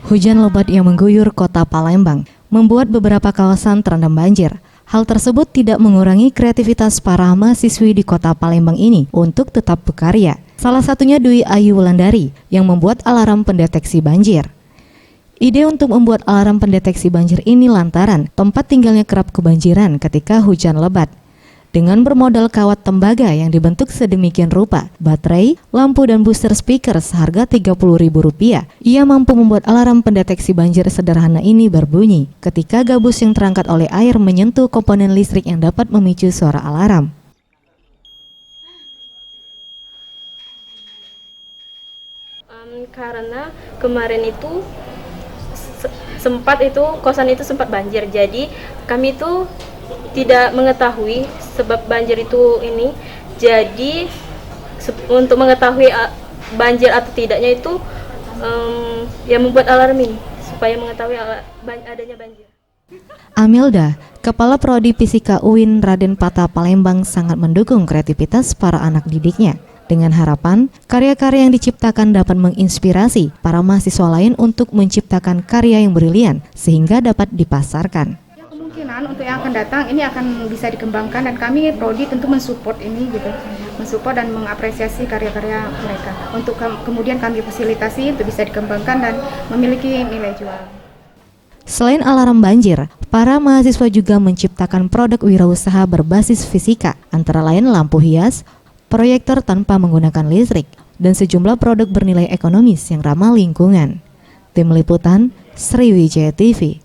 Hujan lebat yang mengguyur kota Palembang membuat beberapa kawasan terendam banjir. Hal tersebut tidak mengurangi kreativitas para mahasiswi di kota Palembang ini untuk tetap berkarya. Salah satunya Dwi Ayu Wulandari yang membuat alarm pendeteksi banjir. Ide untuk membuat alarm pendeteksi banjir ini lantaran tempat tinggalnya kerap kebanjiran ketika hujan lebat. Dengan bermodal kawat tembaga yang dibentuk sedemikian rupa, baterai, lampu dan booster speaker seharga Rp30.000, ia mampu membuat alarm pendeteksi banjir sederhana ini berbunyi ketika gabus yang terangkat oleh air menyentuh komponen listrik yang dapat memicu suara alarm. Karena kemarin itu kosan itu sempat banjir, jadi kami itu tidak mengetahui sebab banjir itu ini. Jadi untuk mengetahui banjir atau tidaknya itu yang membuat alarm ini supaya mengetahui adanya banjir. Amilda, Kepala Prodi Fisika UIN Raden Patah Palembang sangat mendukung kreativitas para anak didiknya. Dengan harapan, karya-karya yang diciptakan dapat menginspirasi para mahasiswa lain untuk menciptakan karya yang brilian sehingga dapat dipasarkan. Kemungkinan untuk yang akan datang ini akan bisa dikembangkan dan kami Prodi tentu mensupport ini gitu, mensupport dan mengapresiasi karya-karya mereka untuk kemudian kami fasilitasi untuk bisa dikembangkan dan memiliki nilai jual. Selain alarm banjir, para mahasiswa juga menciptakan produk wirausaha berbasis fisika, antara lain lampu hias, proyektor tanpa menggunakan listrik, dan sejumlah produk bernilai ekonomis yang ramah lingkungan. Tim Liputan, Sriwijaya TV.